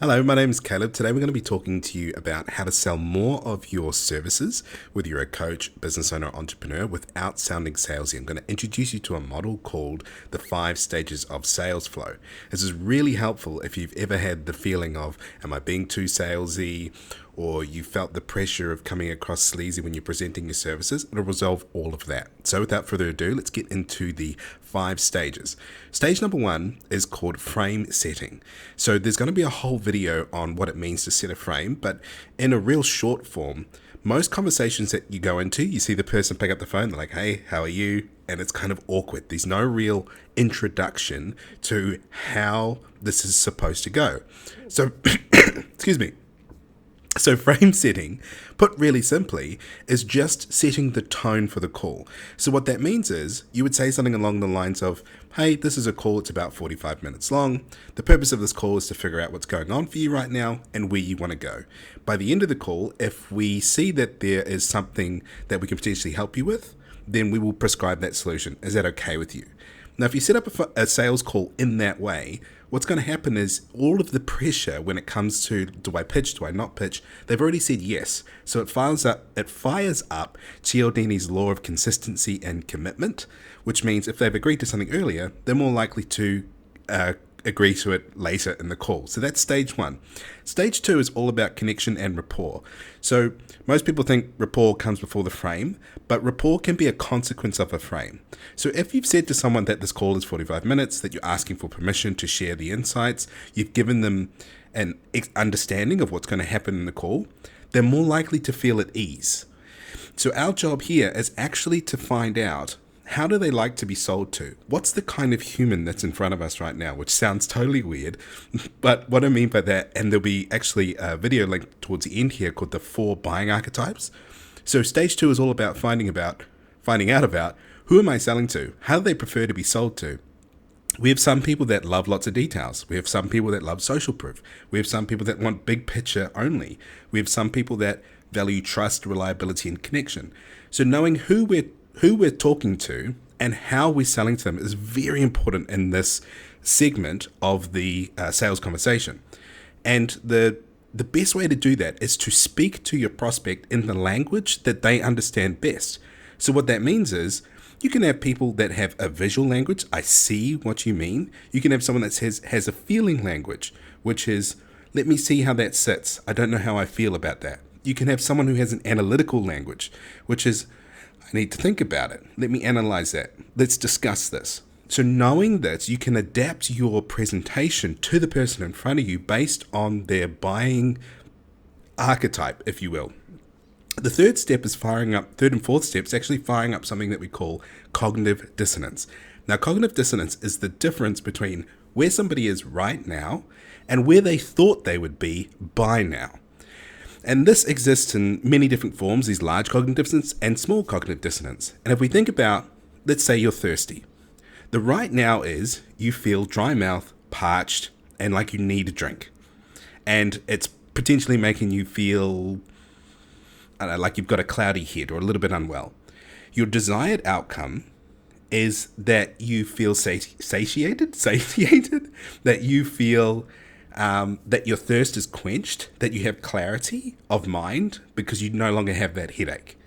Hello, my name is Caleb. Today we're going to be talking to you about how to sell more of your services, whether you're a coach, business owner, or entrepreneur, without sounding salesy. I'm going to introduce you to a model called the 5 stages of sales flow. This is really helpful if you've ever had the feeling of, am I being too salesy? Or you felt the pressure of coming across sleazy when you're presenting your services. It'll resolve all of that. So without further ado, let's get into the 5 stages. Stage number 1 is called frame setting. So there's going to be a whole video on what it means to set a frame, but in a real short form, most conversations that you go into, you see the person pick up the phone, they're like, hey, how are you? And it's kind of awkward. There's no real introduction to how this is supposed to go. So, excuse me. So frame setting, put really simply, is just setting the tone for the call. So what that means is you would say something along the lines of, hey, this is a call, it's about 45 minutes long. The purpose of this call is to figure out what's going on for you right now and where you want to go. By the end of the call, if we see that there is something that we can potentially help you with, then we will prescribe that solution. Is that okay with you? Now, if you set up a sales call in that way, what's going to happen is all of the pressure when it comes to, do I pitch, do I not pitch, they've already said yes. So it fires up Cialdini's law of consistency and commitment, which means if they've agreed to something earlier, they're more likely to agree to it later in the call. So that's stage 1. Stage 2 is all about connection and rapport. So most people think rapport comes before the frame, but rapport can be a consequence of a frame. So if you've said to someone that this call is 45 minutes, that you're asking for permission to share the insights, you've given them an understanding of what's going to happen in the call, they're more likely to feel at ease. So our job here is actually to find out, how do they like to be sold to? What's the kind of human that's in front of us right now? Which sounds totally weird, but what I mean by that, and there'll be actually a video link towards the end here called the 4 buying archetypes. So stage 2 is all about finding out about who am I selling to? How do they prefer to be sold to? We have some people that love lots of details. We have some people that love social proof. We have some people that want big picture only. We have some people that value trust, reliability, and connection. So knowing who we're talking to and how we're selling to them is very important in this segment of the sales conversation. And the best way to do that is to speak to your prospect in the language that they understand best. So what that means is you can have people that have a visual language. I see what you mean. You can have someone that has a feeling language, which is, let me see how that sits. I don't know how I feel about that. You can have someone who has an analytical language, which is, I need to think about it. Let me analyze that. Let's discuss this. So knowing this, you can adapt your presentation to the person in front of you based on their buying archetype, if you will. The third and fourth step is actually firing up something that we call cognitive dissonance. Now, cognitive dissonance is the difference between where somebody is right now and where they thought they would be by now. And this exists in many different forms, these large cognitive dissonance and small cognitive dissonance. And if we think about, let's say you're thirsty. The right now is you feel dry mouth, parched, and like you need a drink. And it's potentially making you feel like you've got a cloudy head or a little bit unwell. Your desired outcome is that you feel satiated, that you feel that your thirst is quenched, that you have clarity of mind because you no longer have that headache.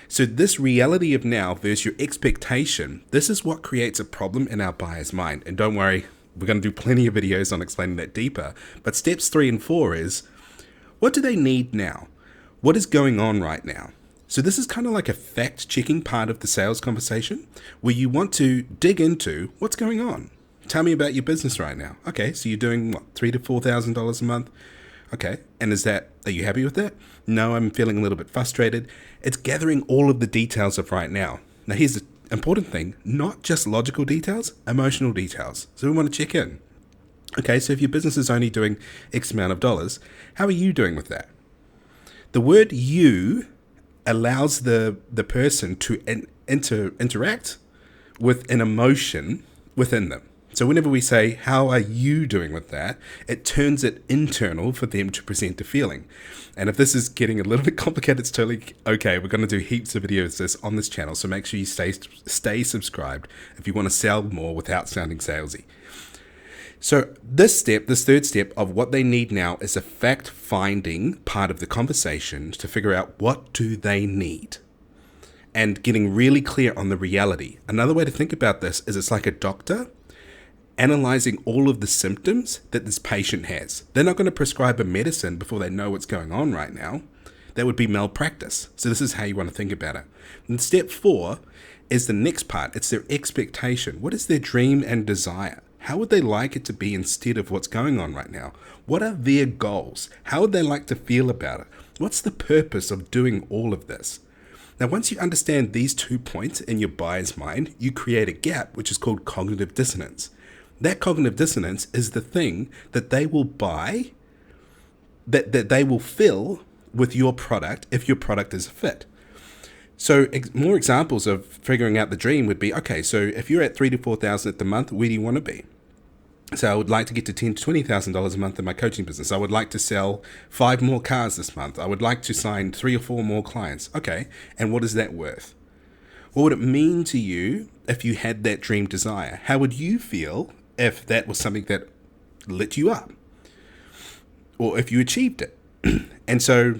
So this reality of now versus your expectation, this is what creates a problem in our buyer's mind. And don't worry, we're going to do plenty of videos on explaining that deeper. But steps 3 and 4 is, what do they need now? What is going on right now? So this is kind of like a fact-checking part of the sales conversation where you want to dig into what's going on. Tell me about your business right now. Okay, so you're doing what, $3,000 to $4,000 a month? Okay, and are you happy with that? No, I'm feeling a little bit frustrated. It's gathering all of the details of right now. Now here's the important thing, not just logical details, emotional details. So we want to check in. Okay, so if your business is only doing X amount of dollars, how are you doing with that? The word you allows the person to interact with an emotion within them. So whenever we say, how are you doing with that? It turns it internal for them to present a feeling. And if this is getting a little bit complicated, it's totally okay. We're going to do heaps of videos on this channel. So make sure you stay subscribed if you want to sell more without sounding salesy. So this third step of what they need now is a fact-finding part of the conversation to figure out what do they need and getting really clear on the reality. Another way to think about this is it's like a doctor analyzing all of the symptoms that this patient has. They're not going to prescribe a medicine before they know what's going on right now. That would be malpractice. So this is how you want to think about it. And step 4 is the next part. It's their expectation. What is their dream and desire? How would they like it to be instead of what's going on right now? What are their goals? How would they like to feel about it? What's the purpose of doing all of this? Now, once you understand these 2 points in your buyer's mind, you create a gap, which is called cognitive dissonance. That cognitive dissonance is the thing that they will buy, that they will fill with your product if your product is a fit. So more examples of figuring out the dream would be, okay, so if you're at $3,000 to $4,000 at the month, where do you want to be? So I would like to get to $10,000 to $20,000 a month in my coaching business. I would like to sell 5 more cars this month. I would like to sign 3 or 4 more clients. Okay, and what is that worth? What would it mean to you if you had that dream desire? How would you feel if that was something that lit you up? Or if you achieved it? And so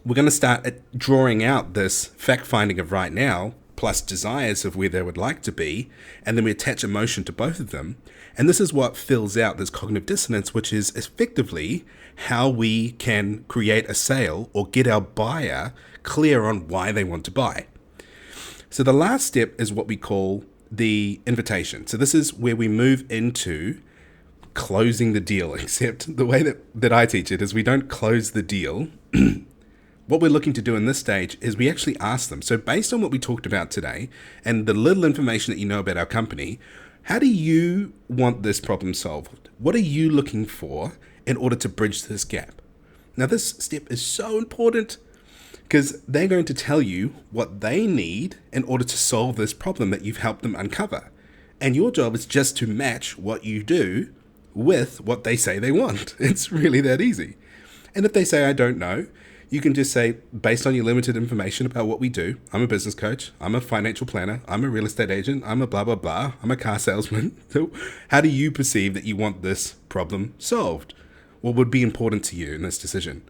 we're going to start drawing out this fact-finding of right now, plus desires of where they would like to be, and then we attach emotion to both of them. And this is what fills out this cognitive dissonance, which is effectively how we can create a sale or get our buyer clear on why they want to buy. So the last step is what we call the invitation. So this is where we move into closing the deal, except the way that I teach it is we don't close the deal. What we're looking to do in this stage is we actually ask them. So based on what we talked about today and the little information that you know about our company, how do you want this problem solved? What are you looking for in order to bridge this gap? Now, this step is so important because they're going to tell you what they need in order to solve this problem that you've helped them uncover. And your job is just to match what you do with what they say they want. It's really that easy. And if they say, I don't know, you can just say, based on your limited information about what we do, I'm a business coach, I'm a financial planner, I'm a real estate agent, I'm a blah, blah, blah, I'm a car salesman. So how do you perceive that you want this problem solved? What would be important to you in this decision?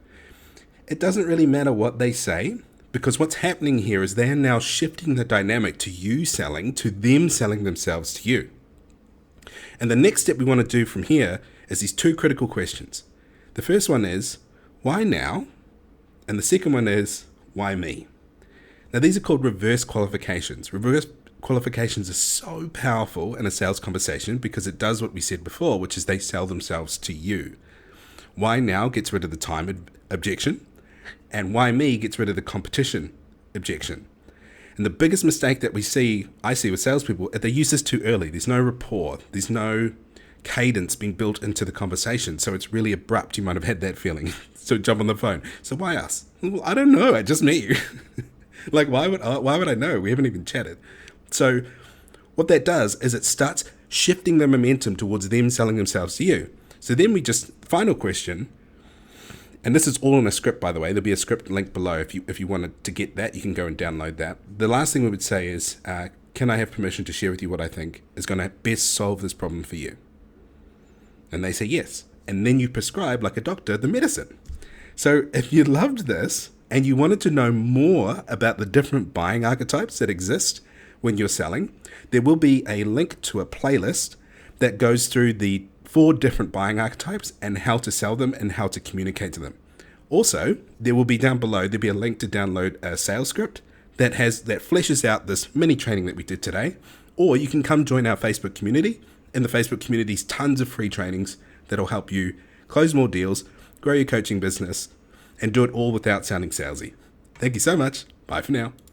It doesn't really matter what they say, because what's happening here is they're now shifting the dynamic to you selling, to them selling themselves to you. And the next step we want to do from here is these 2 critical questions. The first one is, why now? And the second one is, why me? Now, these are called reverse qualifications. Reverse qualifications are so powerful in a sales conversation because it does what we said before, which is they sell themselves to you. Why now gets rid of the time objection, and why me gets rid of the competition objection. And the biggest mistake that I see with salespeople, they use this too early. There's no rapport. There's no cadence being built into the conversation. So it's really abrupt. You might have had that feeling. So jump on the phone. So why us? Well, I don't know. I just met you. Like, why would I know? We haven't even chatted. So what that does is it starts shifting the momentum towards them selling themselves to you. So then final question, and this is all in a script, by the way. There'll be a script link below. If you wanted to get that, you can go and download that. The last thing we would say is, can I have permission to share with you what I think is going to best solve this problem for you? And they say yes. And then you prescribe, like a doctor, the medicine. So if you loved this and you wanted to know more about the different buying archetypes that exist when you're selling, there will be a link to a playlist that goes through the 4 different buying archetypes and how to sell them and how to communicate to them. Also, there will be down below, there'll be a link to download a sales script that fleshes out this mini training that we did today. Or you can come join our Facebook community. In the Facebook community's tons of free trainings that'll help you close more deals, grow your coaching business, and do it all without sounding salesy. Thank you so much. Bye for now.